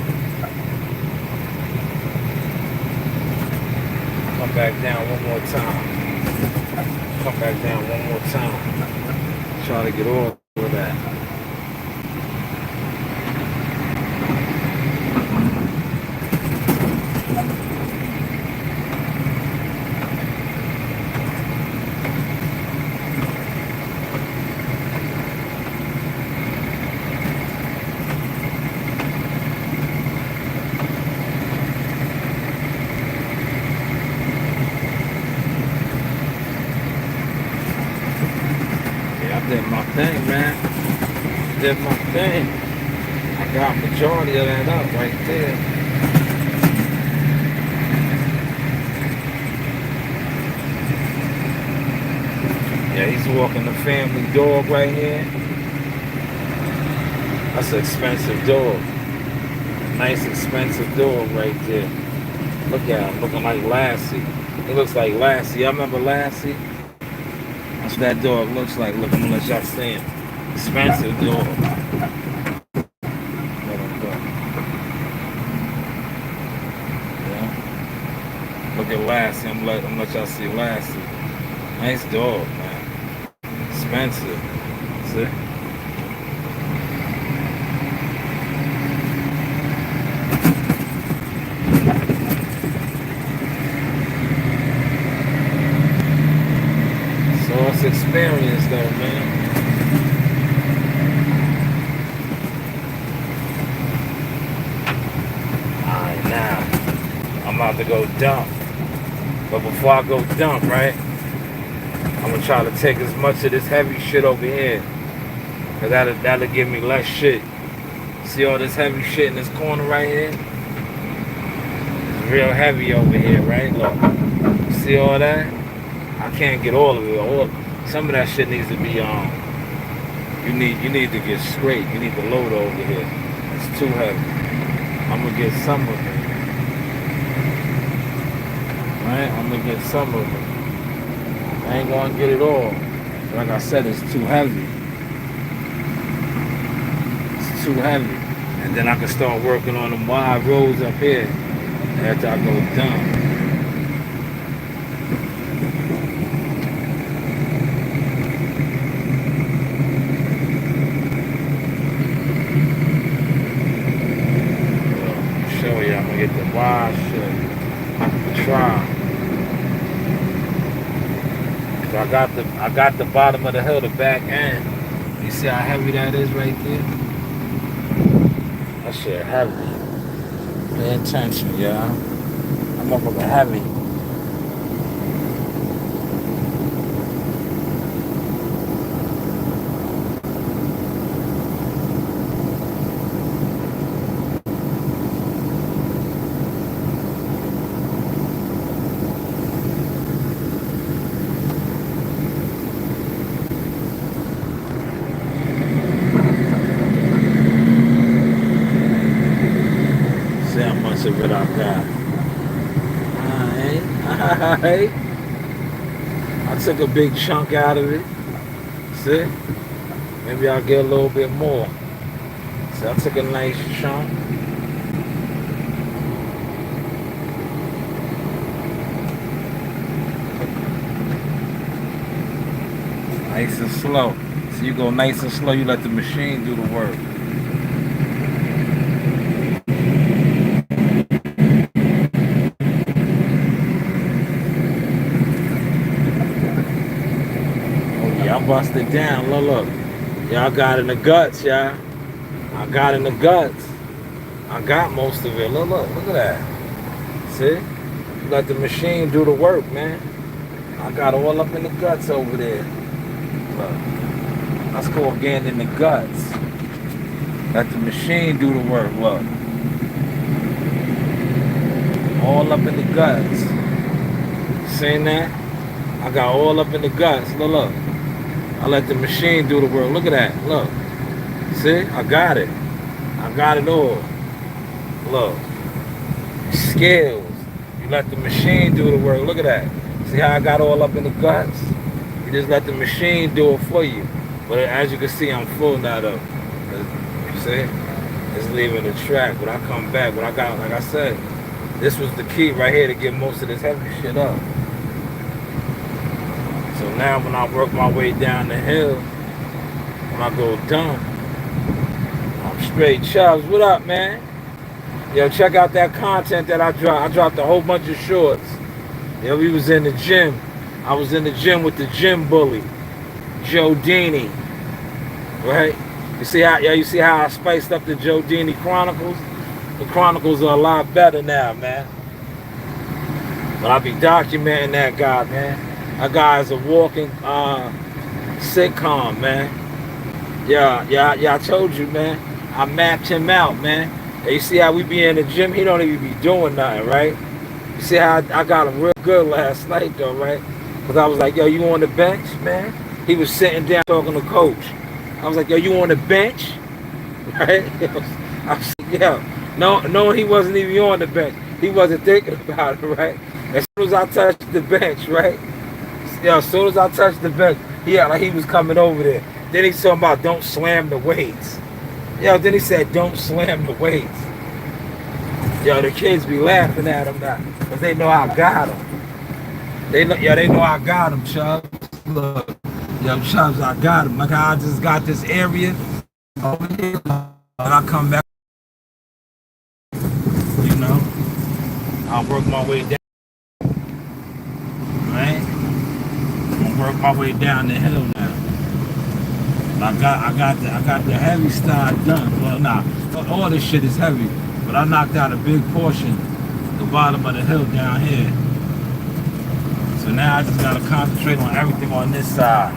Come back down one more time. Come back down one more time. Try to get all of that. Did my thing, man. Did my thing. I got majority of that up right there. Yeah, he's walking the family dog right here. That's an expensive dog. Nice expensive dog right there. Look at him, looking like Lassie. He looks like Lassie. I remember Lassie. That's what that dog looks like. Look, I'm gonna let y'all see him. Expensive dog. Yeah. Look at Lassie. I'm gonna let y'all see Lassie. Nice dog, man. Expensive. See? Experience though, man. Alright, now I'm about to go dump. But before I go dump, right, I'm gonna try to take as much of this heavy shit over here. Cause that'll give me less shit. See all this heavy shit in this corner right here? It's real heavy over here, right? Look. See all that? I can't get all of it. Some of that shit needs to be you need to get straight. You need to load over here. It's too heavy. I'm gonna get some of it. Right? I'm gonna get some of it. I ain't gonna get it all. Like I said, it's too heavy. It's too heavy. And then I can start working on them wide roads up here after I go down. Get the wide shit. Try. So I got the bottom of the hill, the back end. You see how heavy that is right there? That shit heavy. Pay attention, y'all. That motherfucker heavy. what I got. Alright. I took a big chunk out of it. See? Maybe I'll get a little bit more. So I took a nice chunk. Nice and slow. So you go nice and slow, you let the machine do the work. Oh yeah, I busted down. Look. Y'all got in the guts, y'all. I got in the guts. I got most of it. Look at that. See? You let the machine do the work, man. I got all up in the guts over there. Look. Let's go again in the guts. Let the machine do the work. Look. All up in the guts. Seen that? I got all up in the guts. Look. I let the machine do the work. Look at that. Look. See? I got it. I got it all. Look. Skills. You let the machine do the work. Look at that. See how I got all up in the guts? You just let the machine do it for you. But as you can see, I'm full now though. You see? It's leaving the track. When I come back, what I got, like I said, this was the key right here to get most of this heavy shit up. So now when I work my way down the hill, when I go dumb, I'm straight. Chubbs, what up, man? Yo, check out that content that I dropped. I dropped a whole bunch of shorts. Yo, we was in the gym. I was in the gym with the gym bully, Joe Dini. Right? You see how I spiced up the Joe Dini Chronicles? The Chronicles are a lot better now, man. But I be documenting that guy, man. That guy is a walking sitcom, man. Yeah, I told you, man. I mapped him out, man. And you see how we be in the gym? He don't even be doing nothing, right? You see how I got him real good last night, though, right? Because I was like, yo, you on the bench, man? He was sitting down talking to coach. I was like, yo, you on the bench? Right? I was like, yo, no, he wasn't even on the bench. He wasn't thinking about it, right? As soon as I touched the bench, right? Yo, as soon as I touched the bench, like he was coming over there. Then he's talking about don't slam the weights. Yo, then he said don't slam the weights. Yo, the kids be laughing at him now because they know I got him. They know I got him, Chubbs. Look, yo, Chubbs, I got him. Like I just got this area over here, and I come back. You know, I'll work my way down. Right? I'm gonna work my way down the hill now. I got the heavy style done. Well, nah, all this shit is heavy, but I knocked out a big portion, the bottom of the hill down here. So now I just gotta concentrate on everything on this side,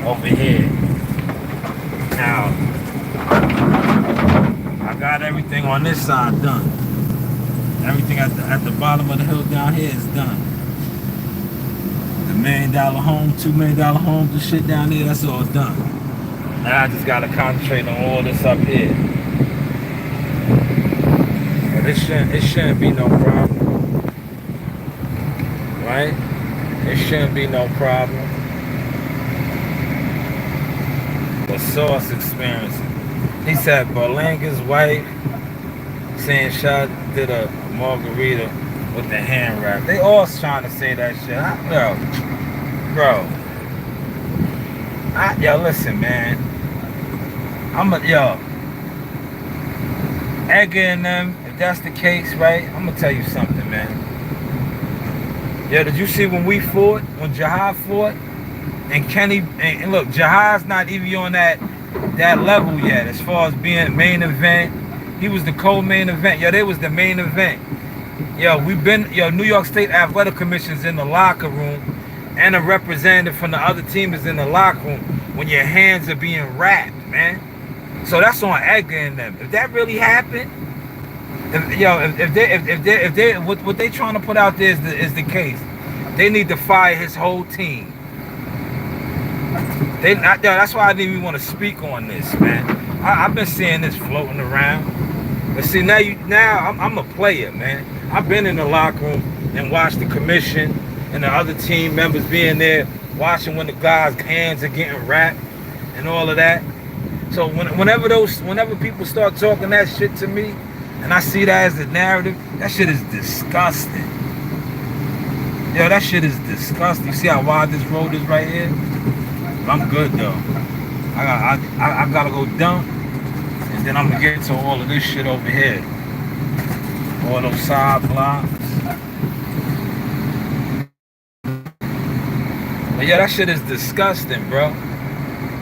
over here. Now, I got everything on this side done. Everything at the bottom of the hill down here is done. The $1 million home, $2 million homes, the shit down there, that's all done. Now I just gotta concentrate on all this up here. But it shouldn't be no problem. Right? It shouldn't be no problem. The Sauce experience. He said Berlanga's wife saying Shad did a margarita with the hand wrap. They all trying to say that shit. Yo, listen, man. Edgar and them, if that's the case, right? I'm gonna tell you something, man. Yo, did you see when we fought, when Jahad fought, and Kenny, and look, Jahad's not even on that level yet as far as being main event. He was the co-main event. Yo, they was the main event. Yo, New York State Athletic Commission's in the locker room, and a representative from the other team is in the locker room when your hands are being wrapped, man. So that's on Edgar and them. If that really happened, if they what they trying to put out there is the case, they need to fire his whole team. That's why I didn't even want to speak on this, man. I've been seeing this floating around. But see, now I'm a player, man. I've been in the locker room and watched the commission and the other team members being there, watching when the guys' hands are getting wrapped and all of that. So whenever people start talking that shit to me, and I see that as the narrative, that shit is disgusting. Yo, that shit is disgusting. You see how wide this road is right here? But I'm good though. I gotta go dump, and then I'm gonna get to all of this shit over here. All those side blocks. But yeah, that shit is disgusting, bro.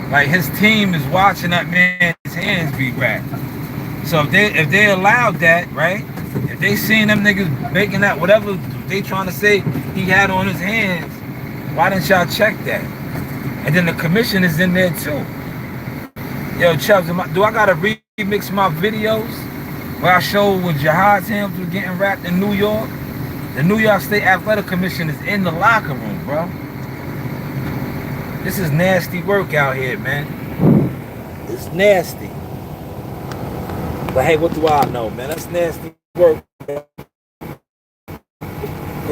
Like his team is watching that man's hands be wrapped. So if they allowed that, right? If they seen them niggas making that whatever they trying to say he had on his hands, why didn't y'all check that? And then the commission is in there too. Yo, Chubbs, do I gotta remix my videos where I show when Jihad's hands were getting wrapped in New York? The New York State Athletic Commission is in the locker room, bro. This is nasty work out here, man. It's nasty. But hey, what do I know, man? That's nasty work. Because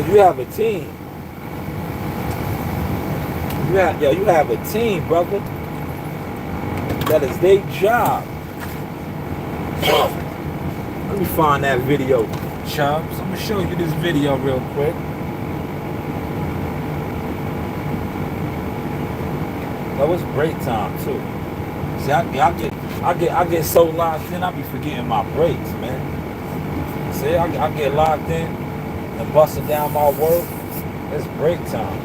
you have a team. You have a team, brother. That is their job. Let me find that video, Chubbs. I'm going to show you this video real quick. Oh, it's break time too. See, I get so locked in, I be forgetting my breaks, man. See, I get locked in and busting down my work. It's break time.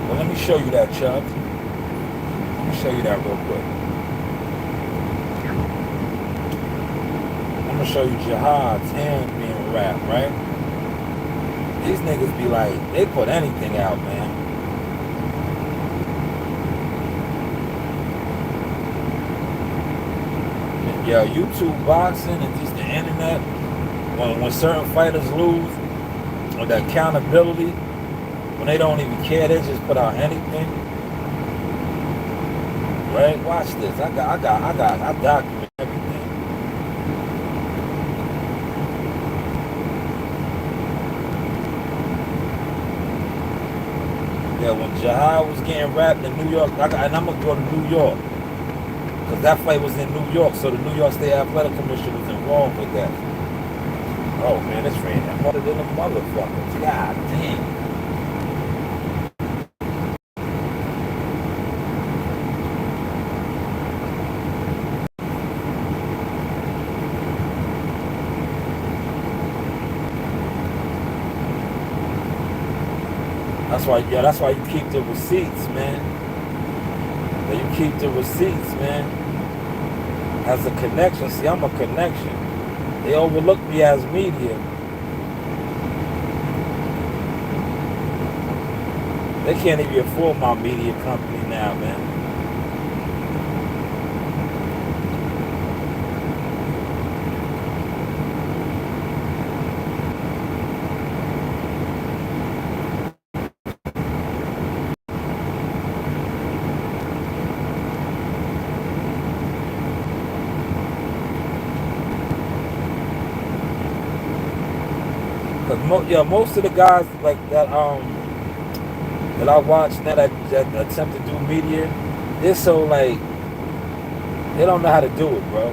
Well, let me show you that, Chubb. Let me show you that real quick. I'm gonna show you Jihad's hand being wrapped, right? These niggas be like, they put anything out, man. Yeah, YouTube boxing and just the internet, when certain fighters lose, or the accountability, when they don't even care, they just put out anything. Right? Watch this. I document everything. Yeah, when Jihad was getting wrapped in New York, and I'm going to go to New York. Because that fight was in New York, so the New York State Athletic Commission was involved with that. Oh, man, it's raining harder than a motherfucker. God damn. That's why you keep the receipts, man. You keep the receipts, man. As a connection. See, I'm a connection. They overlook me as media. They can't even afford my media company now, man. Most of the guys like that that I watch that attempt to do media, they're so like they don't know how to do it, bro.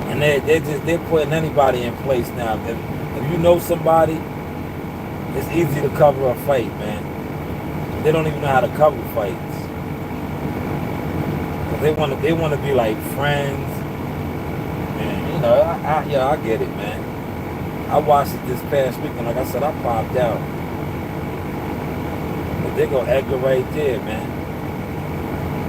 And they're putting anybody in place now. If you know somebody, it's easy to cover a fight, man. They don't even know how to cover fights. They want to be like friends, and you know, I get it, man. I watched it this past week, and like I said, I popped out. But they go Edgar right there, man.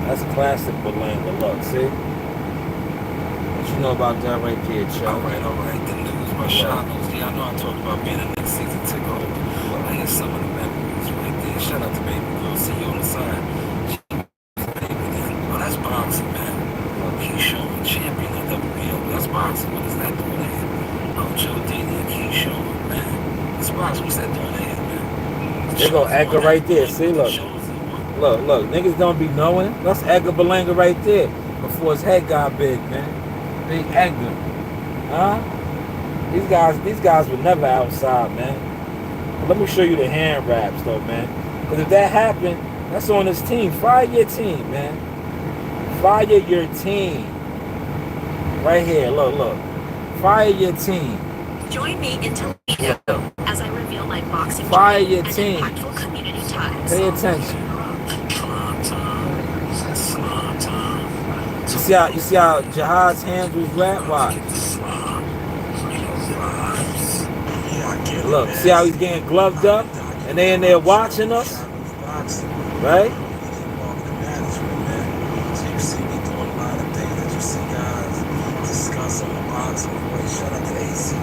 That's classic Berlanga. Look, see? What you know about that right there, Chuck? All right. The news by Shanewz. Yeah, I know I talked about being a next season ticket holder. I hear some of the memories right there. Shout out to Baby Girl. See you on the side. Oh, that's boxing, man. Keyshawn, champion of WBO. That's boxing. What is that doing there? Joe Dini and Keyshawn, man. That's boxing. What's that doing there, man? They go Edgar right there. See, look. Look, niggas don't be knowing. That's Edgar Berlanga right there. Before his head got big, man. Big Edgar. Huh? These guys were never outside, man. But let me show you the hand wraps though, man. Because if that happened, that's on his team. Fire your team, man. Fire your team. Right here, look. Fire your team. Join me in Toledo as I reveal my boxing Fire training your and team. impactful community ties. Pay attention. You see how Jihad's hands was wrapped? Watch. Look, see how he's getting gloved up? And they in there watching us? Right? So you see me doing a lot of things that you see guys discuss on the boxing way. Shout out to AC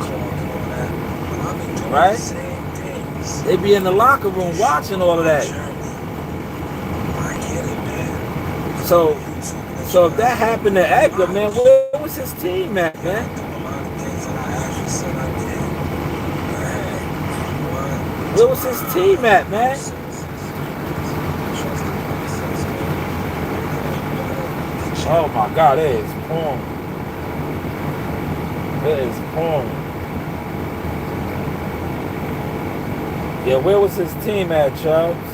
Clark and all that. But I've been doing Right? the same things. They be in the locker room watching all of that. I get it, man. So if that happened to Edgar, man, where was his team at, man? A lot of things that I actually said I did. What? Where was his team at, man? Oh my God, it is pouring. It is pouring. Yeah, where was his team at, Chubbs?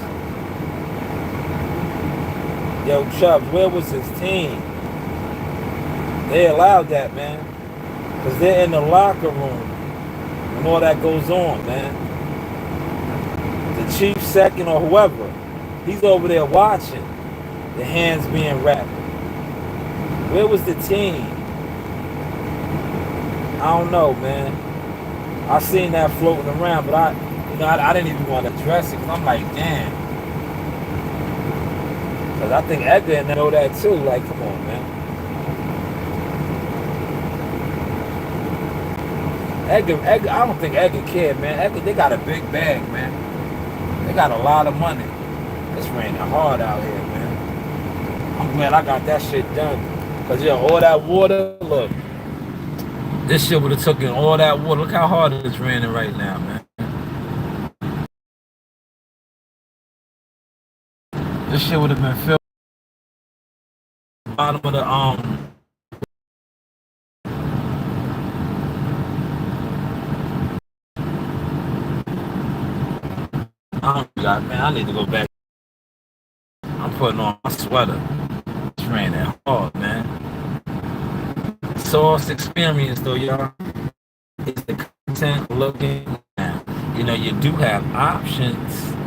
Yo, Chubbs, where was his team? They allowed that, man. Because they're in the locker room when all that goes on, man. The chief second or whoever, he's over there watching the hands being wrapped. Where was the team? I don't know, man. I seen that floating around, but I didn't even want to address it because I'm like, damn. Because I think Edgar know that too. Like, come on, man. Edgar, I don't think Edgar cared, man. Edgar, they got a big bag, man. They got a lot of money. It's raining hard out here, man. I'm glad I got that shit done. Because, all that water, look. This shit would have taken all that water. Look how hard it's raining right now, man. This shit would have been filled at the bottom of the man, I need to go back. I'm putting on my sweater. It's raining hard, man. Source experience though, y'all. It's the content looking. You do have options.